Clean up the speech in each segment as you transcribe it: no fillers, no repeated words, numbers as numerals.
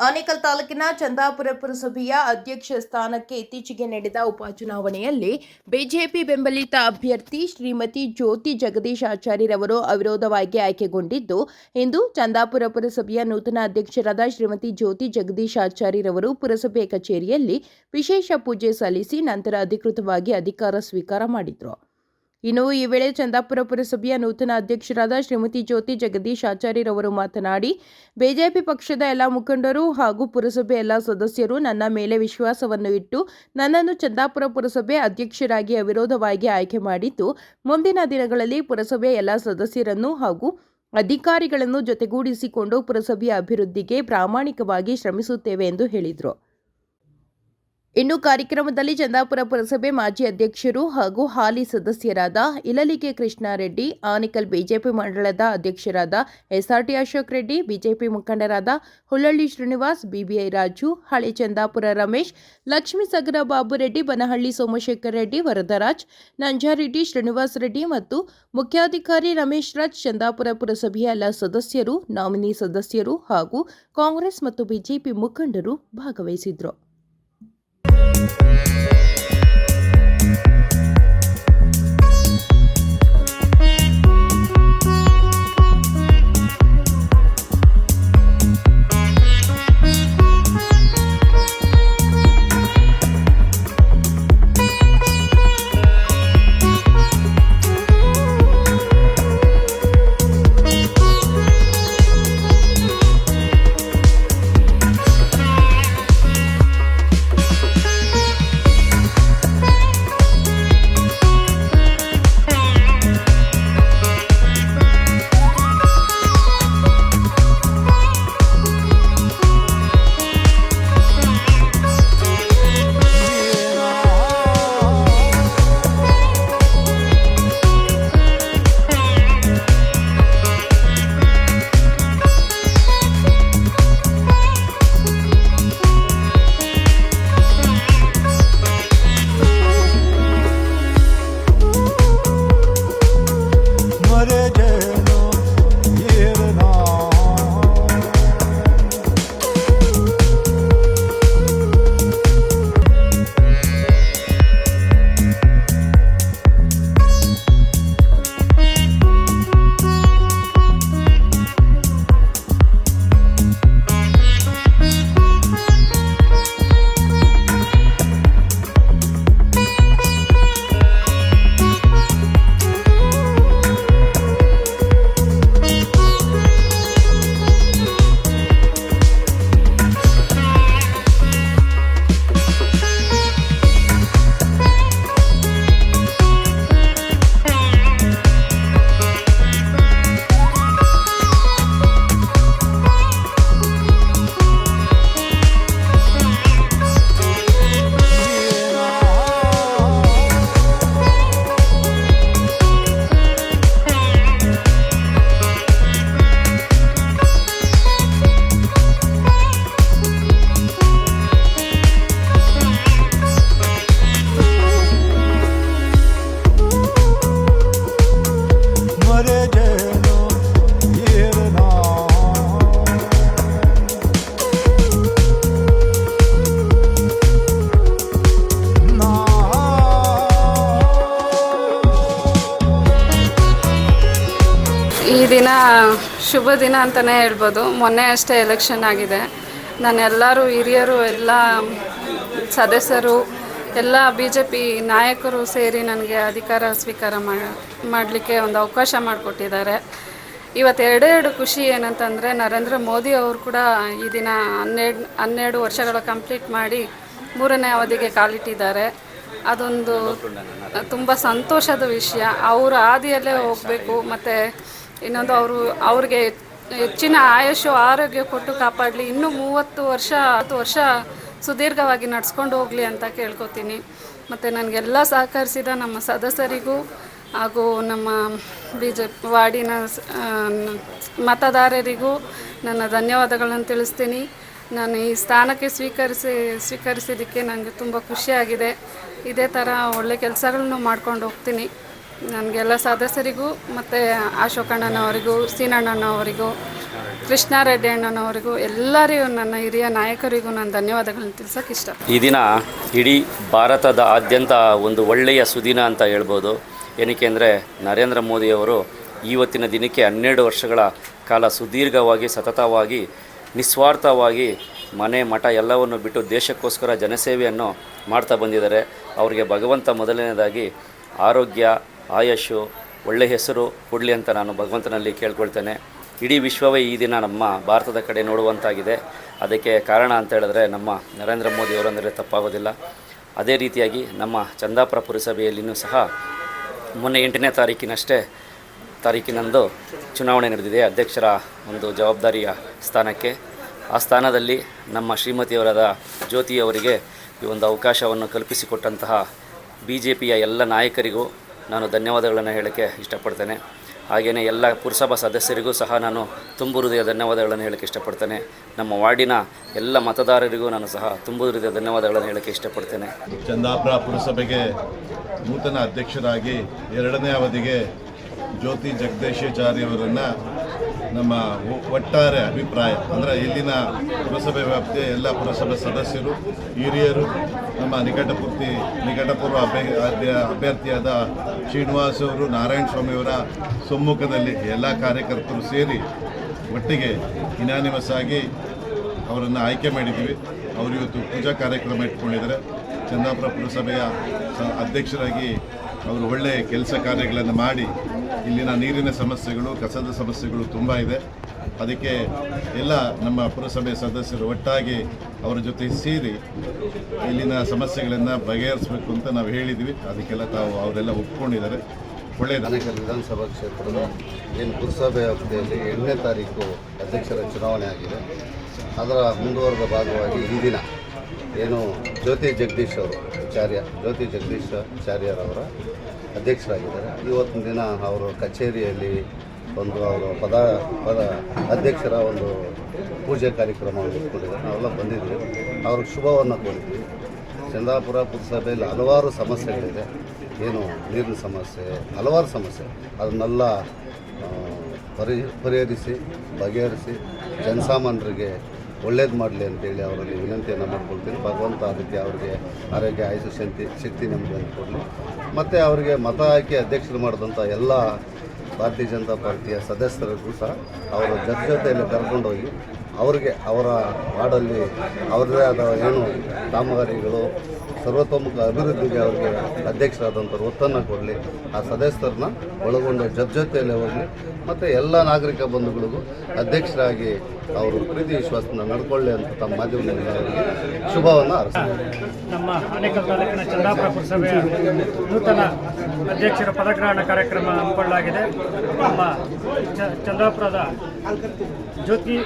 ಆನೇಕಲ್ ತಾಲೂಕಿನ ಚಂದಾಪುರ ಪುರಸಭೆಯ ಅಧ್ಯಕ್ಷ ಸ್ಥಾನಕ್ಕೆ ಇತ್ತೀಚೆಗೆ ನಡೆದ ಉಪಚುನಾವಣೆಯಲ್ಲಿ ಬಿಜೆಪಿ ಬೆಂಬಲಿತ ಅಭ್ಯರ್ಥಿ ಶ್ರೀಮತಿ ಜ್ಯೋತಿ ಜಗದೀಶ್ ಆಚಾರ್ಯರವರು ಅವಿರೋಧವಾಗಿ ಆಯ್ಕೆಗೊಂಡಿದ್ದು, ಇಂದು ಚಂದಾಪುರ ಪುರಸಭೆಯ ನೂತನ ಅಧ್ಯಕ್ಷರಾದ ಶ್ರೀಮತಿ ಜ್ಯೋತಿ ಜಗದೀಶ್ ಆಚಾರ್ಯರವರು ಪುರಸಭೆ ಕಚೇರಿಯಲ್ಲಿ ವಿಶೇಷ ಪೂಜೆ ಸಲ್ಲಿಸಿ ನಂತರ ಅಧಿಕೃತವಾಗಿ ಅಧಿಕಾರ ಸ್ವೀಕಾರ ಮಾಡಿದರು. ಇನ್ನು ಈ ವೇಳೆ ಚಂದಾಪುರ ಪುರಸಭೆಯ ನೂತನ ಅಧ್ಯಕ್ಷರಾದ ಶ್ರೀಮತಿ ಜ್ಯೋತಿ ಜಗದೀಶ್ ಆಚಾರ್ಯರವರು ಮಾತನಾಡಿ, ಬಿಜೆಪಿ ಪಕ್ಷದ ಎಲ್ಲ ಮುಖಂಡರು ಹಾಗೂ ಪುರಸಭೆ ಎಲ್ಲ ಸದಸ್ಯರು ನನ್ನ ಮೇಲೆ ವಿಶ್ವಾಸವನ್ನು ಇಟ್ಟು ನನ್ನನ್ನು ಚಂದಾಪುರ ಪುರಸಭೆ ಅಧ್ಯಕ್ಷರಾಗಿ ಅವಿರೋಧವಾಗಿ ಆಯ್ಕೆ ಮಾಡಿದ್ದು, ಮುಂದಿನ ದಿನಗಳಲ್ಲಿ ಪುರಸಭೆಯ ಎಲ್ಲ ಸದಸ್ಯರನ್ನು ಹಾಗೂ ಅಧಿಕಾರಿಗಳನ್ನು ಜೊತೆಗೂಡಿಸಿಕೊಂಡು ಪುರಸಭೆಯ ಅಭಿವೃದ್ಧಿಗೆ ಪ್ರಾಮಾಣಿಕವಾಗಿ ಶ್ರಮಿಸುತ್ತೇವೆ ಎಂದು ಹೇಳಿದರು. ಇನ್ನು ಕಾರ್ಯಕ್ರಮದಲ್ಲಿ ಚಂದಾಪುರ ಪುರಸಭೆ ಮಾಜಿ ಅಧ್ಯಕ್ಷರು ಹಾಗೂ ಹಾಲಿ ಸದಸ್ಯರಾದ ಇಲಲಿಗೆ ಕೃಷ್ಣಾರೆಡ್ಡಿ, ಆನೇಕಲ್ ಬಿಜೆಪಿ ಮಂಡಳದ ಅಧ್ಯಕ್ಷರಾದ ಎಸ್ಆರ್ಟಿ ಅಶೋಕ್ ರೆಡ್ಡಿ, ಬಿಜೆಪಿ ಮುಖಂಡರಾದ ಹುಲ್ಲಳ್ಳಿ ಶ್ರೀನಿವಾಸ್, ಬಿಬಿಐ ರಾಜು, ಹಳೆ ಚಂದಾಪುರ ರಮೇಶ್, ಲಕ್ಷ್ಮೀಸಗರ ಬಾಬುರೆಡ್ಡಿ, ಬನಹಳ್ಳಿ ಸೋಮಶೇಖರ್ ರೆಡ್ಡಿ, ವರದರಾಜ್, ನಂಜಾರೆಡ್ಡಿ, ಶ್ರೀನಿವಾಸ್ ರೆಡ್ಡಿ ಮತ್ತು ಮುಖ್ಯಾಧಿಕಾರಿ ರಮೇಶ್ ರಾಜ್, ಚಂದಾಪುರ ಪುರಸಭೆಯ ಎಲ್ಲ ಸದಸ್ಯರು, ನಾಮಿನಿ ಸದಸ್ಯರು ಹಾಗೂ ಕಾಂಗ್ರೆಸ್ ಮತ್ತು ಬಿಜೆಪಿ ಮುಖಂಡರು ಭಾಗವಹಿಸಿದ್ರು. ಈ ದಿನ ಶುಭ ದಿನ ಅಂತಲೇ ಹೇಳ್ಬೋದು. ಮೊನ್ನೆ ಅಷ್ಟೇ ಎಲೆಕ್ಷನ್ ಆಗಿದೆ. ನಾನೆಲ್ಲರೂ ಹಿರಿಯರು, ಎಲ್ಲ ಸದಸ್ಯರು, ಎಲ್ಲ BJP ನಾಯಕರು ಸೇರಿ ನನಗೆ ಅಧಿಕಾರ ಸ್ವೀಕಾರ ಮಾಡಲಿಕ್ಕೆ ಒಂದು ಅವಕಾಶ ಮಾಡಿಕೊಟ್ಟಿದ್ದಾರೆ. ಇವತ್ತು ಎರಡು ಖುಷಿ ಏನಂತಂದರೆ, ನರೇಂದ್ರ ಮೋದಿ ಅವರು ಕೂಡ ಈ ದಿನ 12 ವರ್ಷಗಳ ಕಂಪ್ಲೀಟ್ ಮಾಡಿ 3ನೇ ಅವಧಿಗೆ ಕಾಲಿಟ್ಟಿದ್ದಾರೆ. ಅದೊಂದು ತುಂಬ ಸಂತೋಷದ ವಿಷಯ. ಅವರ ಹಾದಿಯಲ್ಲೇ ಹೋಗಬೇಕು. ಮತ್ತು ಇನ್ನೊಂದು ಅವ್ರಿಗೆ ಹೆಚ್ಚಿನ ಆಯುಷು ಆರೋಗ್ಯ ಕೊಟ್ಟು ಕಾಪಾಡಲಿ. ಇನ್ನೂ 30 ವರ್ಷ ಸುದೀರ್ಘವಾಗಿ ನಡೆಸ್ಕೊಂಡು ಹೋಗಲಿ ಅಂತ ಕೇಳ್ಕೊತೀನಿ. ಮತ್ತು ನನಗೆಲ್ಲ ಸಹಕರಿಸಿದ ನಮ್ಮ ಸದಸ್ಯರಿಗೂ ಹಾಗೂ ನಮ್ಮ BJP ವಾರ್ಡಿನ ಮತದಾರರಿಗೂ ನನ್ನ ಧನ್ಯವಾದಗಳನ್ನು ತಿಳಿಸ್ತೀನಿ. ನಾನು ಈ ಸ್ಥಾನಕ್ಕೆ ಸ್ವೀಕರಿಸಿದ್ದಕ್ಕೆ ನನಗೆ ತುಂಬ ಖುಷಿಯಾಗಿದೆ. ಇದೇ ಥರ ಒಳ್ಳೆ ಕೆಲಸಗಳನ್ನು ಮಾಡ್ಕೊಂಡು ಹೋಗ್ತೀನಿ. ನನಗೆಲ್ಲ ಸದಸ್ಯರಿಗೂ ಮತ್ತು ಅಶೋಕಣ್ಣನವರಿಗೂ ಸೀನಣ್ಣನವರಿಗೂ ಕೃಷ್ಣಾರೆಡ್ಡಿ ಅಣ್ಣನವರಿಗೂ ಎಲ್ಲರಿಗೂ ನನ್ನ ಹಿರಿಯ ನಾಯಕರಿಗೂ ನಾನು ಧನ್ಯವಾದಗಳನ್ನು ತಿಳಿಸೋಕೆ ಇಷ್ಟ. ಈ ದಿನ ಇಡೀ ಭಾರತದ ಆದ್ಯಂತ ಒಂದು ಒಳ್ಳೆಯ ಸುದಿನ ಅಂತ ಹೇಳ್ಬೋದು. ಏನಕ್ಕೆ ಅಂದರೆ ನರೇಂದ್ರ ಮೋದಿಯವರು ಇವತ್ತಿನ ದಿನಕ್ಕೆ 12 ವರ್ಷಗಳ ಕಾಲ ಸುದೀರ್ಘವಾಗಿ ಸತತವಾಗಿ ನಿಸ್ವಾರ್ಥವಾಗಿ ಮನೆ ಮಠ ಎಲ್ಲವನ್ನು ಬಿಟ್ಟು ದೇಶಕ್ಕೋಸ್ಕರ ಜನಸೇವೆಯನ್ನು ಮಾಡ್ತಾ ಬಂದಿದ್ದಾರೆ. ಅವರಿಗೆ ಭಗವಂತ ಮೊದಲನೇದಾಗಿ ಆರೋಗ್ಯ ಆಯಸ್ಸು ಒಳ್ಳೆಯ ಹೆಸರು ಕೊಡಲಿ ಅಂತ ನಾನು ಭಗವಂತನಲ್ಲಿ ಕೇಳ್ಕೊಳ್ತೇನೆ. ಇಡೀ ವಿಶ್ವವೇ ಈ ದಿನ ನಮ್ಮ ಭಾರತದ ಕಡೆ ನೋಡುವಂತಾಗಿದೆ. ಅದಕ್ಕೆ ಕಾರಣ ಅಂತ ಹೇಳಿದ್ರೆ ನಮ್ಮ ನರೇಂದ್ರ ಮೋದಿಯವರು ಅಂದರೆ ತಪ್ಪಾಗೋದಿಲ್ಲ. ಅದೇ ರೀತಿಯಾಗಿ ನಮ್ಮ ಚಂದಾಪುರ ಪುರಸಭೆಯಲ್ಲಿಯೂ ಸಹ ಮೊನ್ನೆ 8ನೇ ತಾರೀಕಿನಂದು ಚುನಾವಣೆ ನಡೆದಿದೆ ಅಧ್ಯಕ್ಷರ ಒಂದು ಜವಾಬ್ದಾರಿಯ ಸ್ಥಾನಕ್ಕೆ. ಆ ಸ್ಥಾನದಲ್ಲಿ ನಮ್ಮ ಶ್ರೀಮತಿಯವರಾದ ಜ್ಯೋತಿಯವರಿಗೆ ಈ ಒಂದು ಅವಕಾಶವನ್ನು ಕಲ್ಪಿಸಿಕೊಟ್ಟಂತಹ BJPಯ ಎಲ್ಲ ನಾಯಕರಿಗೂ ನಾನು ಧನ್ಯವಾದಗಳನ್ನು ಹೇಳೋಕ್ಕೆ ಇಷ್ಟಪಡ್ತೇನೆ. ಹಾಗೆಯೇ ಎಲ್ಲ ಪುರಸಭಾ ಸದಸ್ಯರಿಗೂ ಸಹ ನಾನು ತುಂಬು ಹೃದಯ ಧನ್ಯವಾದಗಳನ್ನು ಹೇಳೋಕ್ಕೆ ಇಷ್ಟಪಡ್ತೇನೆ. ನಮ್ಮ ವಾರ್ಡಿನ ಎಲ್ಲ ಮತದಾರರಿಗೂ ನಾನು ಸಹ ತುಂಬು ಹೃದಯ ಧನ್ಯವಾದಗಳನ್ನು ಹೇಳೋಕ್ಕೆ ಇಷ್ಟಪಡ್ತೇನೆ. ಚಂದಾಪುರ ಪುರಸಭೆಗೆ ನೂತನ ಅಧ್ಯಕ್ಷರಾಗಿ 2ನೇ ಅವಧಿಗೆ ಜ್ಯೋತಿ ಜಗದೀಶಾಚಾರ್ಯ ಅವರನ್ನು ನಮ್ಮ ಒಟ್ಟಾರೆ ಅಭಿಪ್ರಾಯ ಅಂದರೆ ಇಲ್ಲಿನ ಪುರಸಭೆ ವ್ಯಾಪ್ತಿಯ ಎಲ್ಲ ಪುರಸಭೆ ಸದಸ್ಯರು ಹಿರಿಯರು ನಮ್ಮ ನಿಕಟಪೂರ್ವ ಅಭ್ಯರ್ಥಿಯಾದ ಶ್ರೀನಿವಾಸ್ ಅವರು ನಾರಾಯಣ ಸ್ವಾಮಿಯವರ ಸಮ್ಮುಖದಲ್ಲಿ ಎಲ್ಲ ಕಾರ್ಯಕರ್ತರು ಸೇರಿ ಒಟ್ಟಿಗೆ ಯುನಾನಿಮಸ್ ಆಗಿ ಅವರನ್ನು ಆಯ್ಕೆ ಮಾಡಿದ್ದೀವಿ. ಅವರು ಇವತ್ತು ಪೂಜಾ ಕಾರ್ಯಕ್ರಮ ಇಟ್ಕೊಂಡಿದ್ದಾರೆ. ಚಂದಾಪುರ ಪುರಸಭೆಯ ಅಧ್ಯಕ್ಷರಾಗಿ ಅವರು ಒಳ್ಳೆಯ ಕೆಲಸ ಕಾರ್ಯಗಳನ್ನು ಮಾಡಿ ಇಲ್ಲಿನ ನೀರಿನ ಸಮಸ್ಯೆಗಳು ಕಸದ ಸಮಸ್ಯೆಗಳು ತುಂಬ ಇದೆ. ಅದಕ್ಕೆ ಎಲ್ಲ ನಮ್ಮ ಪುರಸಭೆ ಸದಸ್ಯರು ಒಟ್ಟಾಗಿ ಅವರ ಜೊತೆ ಸೇರಿ ಇಲ್ಲಿನ ಸಮಸ್ಯೆಗಳನ್ನು ಬಗೆಹರಿಸಬೇಕು ಅಂತ ನಾವು ಹೇಳಿದ್ವಿ. ಅದಕ್ಕೆಲ್ಲ ಅವರೆಲ್ಲ ಒಪ್ಕೊಂಡಿದ್ದಾರೆ. ಒಳ್ಳೆಯದು. ವಿಧಾನಸಭಾ ಕ್ಷೇತ್ರದ ಏನು ಪುರಸಭೆ ವ್ಯಾಪ್ತಿಯಲ್ಲಿ 8ನೇ ತಾರೀಕು ಅಧ್ಯಕ್ಷರ ಚುನಾವಣೆ ಆಗಿದೆ. ಅದರ ಮುಂದುವರೆದ ಭಾಗವಾಗಿ ಈ ದಿನ ಏನು ಜ್ಯೋತಿ ಜಗದೀಶಾಚಾರ್ಯರವರ ಅಧ್ಯಕ್ಷರಾಗಿದ್ದಾರೆ. ಇವತ್ತಿನ ದಿನ ಅವರು ಕಚೇರಿಯಲ್ಲಿ ಒಂದು ಅವರು ಪದ ಅಧ್ಯಕ್ಷರ ಒಂದು ಪೂಜೆ ಕಾರ್ಯಕ್ರಮವನ್ನು ಇಟ್ಕೊಂಡಿದ್ದಾರೆ. ನಾವೆಲ್ಲ ಬಂದಿದ್ದೀವಿ, ಅವ್ರಿಗೆ ಶುಭವನ್ನು ಕೋರಿದ್ವಿ. ಚಂದಾಪುರ ಪುರಸಭೆಯಲ್ಲಿ ಹಲವಾರು ಸಮಸ್ಯೆಗಳಿದೆ. ಏನು ನೀರಿನ ಸಮಸ್ಯೆ, ಹಲವಾರು ಸಮಸ್ಯೆ, ಅದನ್ನೆಲ್ಲ ಪರಿಹರಿಸಿ ಬಗೆಹರಿಸಿ ಜನಸಾಮಾನ್ಯರಿಗೆ ಒಳ್ಳೇದು ಮಾಡಲಿ ಅಂತೇಳಿ ಅವರಲ್ಲಿ ವಿನಂತಿಯನ್ನು ಮಾಡ್ಕೊಳ್ತೀನಿ. ಭಗವಂತ ಅದಕ್ಕೆ ಅವರಿಗೆ ಆರೋಗ್ಯ ಆಯುಷು ಶಕ್ತಿ ನೆಮ್ಮದಿಯನ್ನು ಕೊಡಲಿ. ಮತ್ತು ಅವರಿಗೆ ಮತ ಹಾಕಿ ಅಧ್ಯಕ್ಷರು ಮಾಡಿದಂಥ ಎಲ್ಲ ಭಾರತೀಯ ಜನತಾ ಪಾರ್ಟಿಯ ಸದಸ್ಯರಿಗೂ ಸಹ ಅವರ ಜೊತೆಯಲ್ಲಿ ಕರ್ಕೊಂಡೋಗಿ ಅವರಿಗೆ ಅವರ ವಾರ್ಡಲ್ಲಿ ಅವರದೇ ಆದ ಏನು ಕಾಮಗಾರಿಗಳು ಸರ್ವತೋಮುಖ ಅಭಿವೃದ್ಧಿಗೆ ಅವರಿಗೆ ಅಧ್ಯಕ್ಷರಾದಂಥವ್ರು ಒತ್ತನ್ನು ಕೊಡಲಿ. ಆ ಸದಸ್ಯರನ್ನ ಒಳಗೊಂಡ ಜೊತೆಯಲ್ಲಿ ಹೋಗಲಿ. ಮತ್ತು ಎಲ್ಲ ನಾಗರಿಕ ಬಂಧುಗಳಿಗೂ ಅಧ್ಯಕ್ಷರಾಗಿ ಅವರು ಪ್ರೀತಿ ವಿಶ್ವಾಸದಿಂದ ನಡ್ಕೊಳ್ಳಿ ಅಂತ ತಮ್ಮ ಮಾಧ್ಯಮದಲ್ಲಿ ಅವರಿಗೆ ಶುಭವನ್ನು ಹಾರೈಸ್ತಾರೆ. ನಮ್ಮ ಆನೇಕಲ್ ತಾಲೂಕಿನ ಚಂದಾಪುರ ಪುರಸಭೆಯ ನೂತನ ಅಧ್ಯಕ್ಷರ ಪದಗ್ರಹಣ ಕಾರ್ಯಕ್ರಮ ಹಮ್ಮಿಕೊಳ್ಳಲಾಗಿದೆ. ನಮ್ಮ ಚಂದಾಪುರದ ಜ್ಯೋತಿ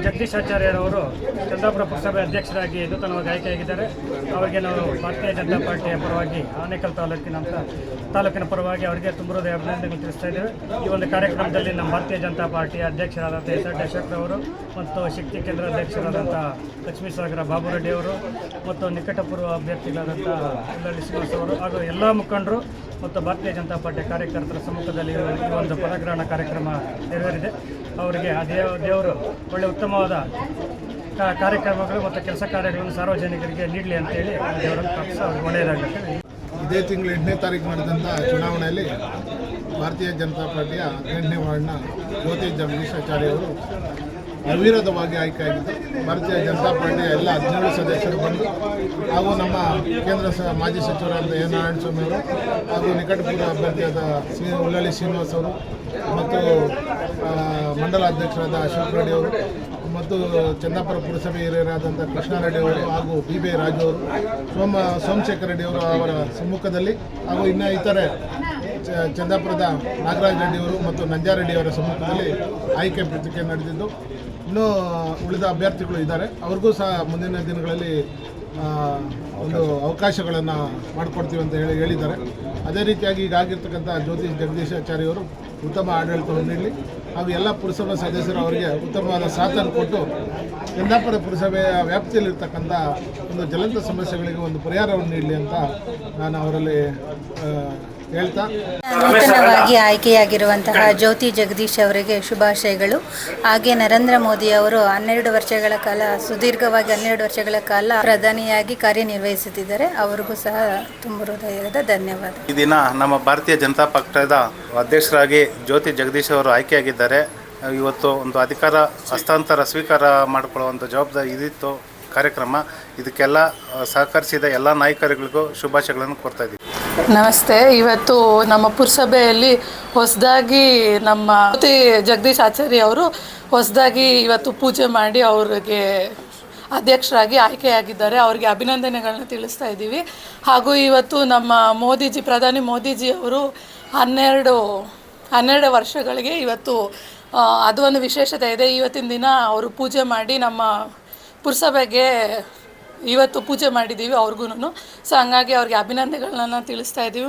ಜಗದೀಶಾಚಾರ್ಯರವರು ಚಂದಾಪುರ ಪುರಸಭೆ ಅಧ್ಯಕ್ಷರಾಗಿ ನೂತನವಾಗಿ ಆಯ್ಕೆಯಾಗಿದ್ದಾರೆ. ಅವರಿಗೆ ನಾವು ಭಾರತೀಯ ಜನತಾ ಪಾರ್ಟಿಯ ಪರವಾಗಿ ಆನೇಕಲ್ ತಾಲೂಕಿನ ಪರವಾಗಿ ಅವರಿಗೆ ತುಂಬ ಹೃದಯ ಅಭಿನಂದನೆಗಳು ತಿಳಿಸ್ತಾ ಇದ್ದೇವೆ. ಈ ಒಂದು ಕಾರ್ಯಕ್ರಮದಲ್ಲಿ ನಮ್ಮ ಭಾರತೀಯ ಜನತಾ ಪಾರ್ಟಿಯ ಅಧ್ಯಕ್ಷರಾದಂಥ SR ಅಶೋಕ್ರವರು ಮತ್ತು ಶಕ್ತಿ ಕೇಂದ್ರ ಅಧ್ಯಕ್ಷರಾದಂಥ ಲಕ್ಷ್ಮೀಸಾಗರ ಬಾಬುರೆಡ್ಡಿ ಅವರು ಮತ್ತು ನಿಕಟಪೂರ್ವ ಅಭ್ಯರ್ಥಿಗಳಾದಂಥ ಉಳ್ಳಳ್ಳಿ ಶ್ರೀನಿವಾಸ್ ಅವರು ಹಾಗೂ ಎಲ್ಲ ಮುಖಂಡರು ಮತ್ತು ಭಾರತೀಯ ಜನತಾ ಪಾರ್ಟಿಯ ಕಾರ್ಯಕರ್ತರ ಸಮ್ಮುಖದಲ್ಲಿ ಈ ಒಂದು ಪದಗ್ರಹಣ ಕಾರ್ಯಕ್ರಮ ನೆರವೇರಿದೆ. ಅವರಿಗೆ ಆ ದೇವರು ಒಳ್ಳೆಯ ಉತ್ತಮವಾದ ಕಾರ್ಯಕ್ರಮಗಳು ಮತ್ತು ಕೆಲಸ ಕಾರ್ಯಗಳನ್ನು ಸಾರ್ವಜನಿಕರಿಗೆ ನೀಡಲಿ ಅಂತೇಳಿ ದೇವರನ್ನು ಪ್ರಾರ್ಥಿಸಿ ಅವ್ರಿಗೆ ಒಳ್ಳೆಯದಾಗುತ್ತೆ. ಇದೇ ತಿಂಗಳು 8ನೇ ತಾರೀಕು ನಡೆದಂಥ ಚುನಾವಣೆಯಲ್ಲಿ ಭಾರತೀಯ ಜನತಾ ಪಾರ್ಟಿಯ 18ನೇ ವಾರ್ಡ್ನ ಜ್ಯೋತಿ ಜಗದೀಶಾಚಾರ್ಯವರು ಅವಿರೋಧವಾಗಿ ಆಯ್ಕೆಯಾಗಿದ್ದು ಭಾರತೀಯ ಜನತಾ ಪಾರ್ಟಿಯ ಎಲ್ಲ 17 ಸದಸ್ಯರು ಬಂದು ಹಾಗೂ ನಮ್ಮ ಕೇಂದ್ರ ಮಾಜಿ ಸಚಿವರಾದ ಎನ್ ನಾರಾಯಣಸ್ವಾಮಿ ಅವರು ಹಾಗೂ ನಿಕಟಪೂರ್ವ ಅಭ್ಯರ್ಥಿಯಾದ ಉಳ್ಳಳ್ಳಿ ಶ್ರೀನಿವಾಸ್ ಅವರು ಮತ್ತು ಮಂಡಲ ಅಧ್ಯಕ್ಷರಾದ ಅಶೋಕ್ ರೆಡ್ಡಿ ಅವರು ಮತ್ತು ಚಂದಾಪುರ ಪುರಸಭೆ ಹಿರಿಯರಾದಂಥ ಕೃಷ್ಣಾರೆಡ್ಡಿ ಅವರು ಹಾಗೂ BB ರಾಜು ಅವರು ಸೋಮಶೇಖರ್ ರೆಡ್ಡಿ ಅವರು ಅವರ ಸಮ್ಮುಖದಲ್ಲಿ ಹಾಗೂ ಇನ್ನು ಇತರೆ ಚಂದಾಪುರದ ನಾಗರಾಜ್ ರೆಡ್ಡಿ ಅವರು ಮತ್ತು ನಂಜಾರೆಡ್ಡಿ ಅವರ ಸಮ್ಮುಖದಲ್ಲಿ ಆಯ್ಕೆ ಪ್ರಕ್ರಿಯೆ ನಡೆದಿದ್ದು ಇನ್ನೂ ಉಳಿದ ಅಭ್ಯರ್ಥಿಗಳು ಇದ್ದಾರೆ. ಅವ್ರಿಗೂ ಸಹ ಮುಂದಿನ ದಿನಗಳಲ್ಲಿ ಒಂದು ಅವಕಾಶಗಳನ್ನು ಮಾಡಿಕೊಡ್ತೀವಿ ಅಂತ ಹೇಳಿದ್ದಾರೆ. ಅದೇ ರೀತಿಯಾಗಿ ಈಗಾಗಿರ್ತಕ್ಕಂಥ ಜ್ಯೋತಿ ಜಗದೀಶಾಚಾರ್ಯವರು ಉತ್ತಮ ಆಡಳಿತವನ್ನು ನೀಡಲಿ ಹಾಗೂ ಎಲ್ಲ ಪುರಸಭಾ ಸದಸ್ಯರು ಅವರಿಗೆ ಉತ್ತಮವಾದ ಸಾಥನ್ನು ಕೊಟ್ಟು ಚಂದಾಪುರ ಪುರಸಭೆಯ ವ್ಯಾಪ್ತಿಯಲ್ಲಿರ್ತಕ್ಕಂಥ ಒಂದು ಜ್ವಲಂತ ಸಮಸ್ಯೆಗಳಿಗೆ ಒಂದು ಪರಿಹಾರವನ್ನು ನೀಡಲಿ ಅಂತ ನಾನು ಅವರಲ್ಲಿ ಹೇಳ್ತಾ ನೂತನವಾಗಿ ಆಯ್ಕೆಯಾಗಿರುವಂತಹ ಜ್ಯೋತಿ ಜಗದೀಶ್ ಅವರಿಗೆ ಶುಭಾಶಯಗಳು. ಹಾಗೆ ನರೇಂದ್ರ ಮೋದಿ ಅವರು 12 ವರ್ಷಗಳ ಕಾಲ ಸುದೀರ್ಘವಾಗಿ 12 ವರ್ಷಗಳ ಕಾಲ ಪ್ರಧಾನಿಯಾಗಿ ಕಾರ್ಯನಿರ್ವಹಿಸುತ್ತಿದ್ದಾರೆ. ಅವರಿಗೂ ಸಹ ತುಂಬ ಹೃದಯದ ಧನ್ಯವಾದ. ಈ ದಿನ ನಮ್ಮ ಭಾರತೀಯ ಜನತಾ ಪಕ್ಷದ ಅಧ್ಯಕ್ಷರಾಗಿ ಜ್ಯೋತಿ ಜಗದೀಶ್ ಅವರು ಆಯ್ಕೆಯಾಗಿದ್ದಾರೆ. ಇವತ್ತು ಒಂದು ಅಧಿಕಾರ ಹಸ್ತಾಂತರ ಸ್ವೀಕಾರ ಮಾಡಿಕೊಳ್ಳುವಂಥ ಜವಾಬ್ದಾರಿ ಇದಿತ್ತು ಕಾರ್ಯಕ್ರಮ. ಇದಕ್ಕೆಲ್ಲ ಸಹಕರಿಸಿದ ಎಲ್ಲ ನಾಯಕರುಗಳಿಗೂ ಶುಭಾಶಯಗಳನ್ನು ಕೊಡ್ತಾ ಇದ್ದೀವಿ. ನಮಸ್ತೆ. ಇವತ್ತು ನಮ್ಮ ಪುರಸಭೆಯಲ್ಲಿ ಹೊಸದಾಗಿ ನಮ್ಮ ಜ್ಯೋತಿ ಜಗದೀಶ್ ಆಚಾರ್ಯ ಅವರು ಹೊಸದಾಗಿ ಇವತ್ತು ಪೂಜೆ ಮಾಡಿ ಅವರಿಗೆ ಅಧ್ಯಕ್ಷರಾಗಿ ಆಯ್ಕೆಯಾಗಿದ್ದಾರೆ. ಅವರಿಗೆ ಅಭಿನಂದನೆಗಳನ್ನ ತಿಳಿಸ್ತಾ ಇದ್ದೀವಿ. ಹಾಗೂ ಇವತ್ತು ನಮ್ಮ ಪ್ರಧಾನಿ ಮೋದಿಜಿ ಅವರು 12 ವರ್ಷಗಳಿಗೆ ಇವತ್ತು ಅದು ಒಂದು ವಿಶೇಷತೆ ಇದೆ. ಇವತ್ತಿನ ದಿನ ಅವರು ಪೂಜೆ ಮಾಡಿ ನಮ್ಮ ಪುರಸಭೆಗೆ ಇವತ್ತು ಪೂಜೆ ಮಾಡಿದ್ದೀವಿ ಅವ್ರಿಗೂ. ಸೊ ಹಂಗಾಗಿ ಅವ್ರಿಗೆ ಅಭಿನಂದನೆಗಳನ್ನ ತಿಳಿಸ್ತಾ ಇದ್ದೀವಿ.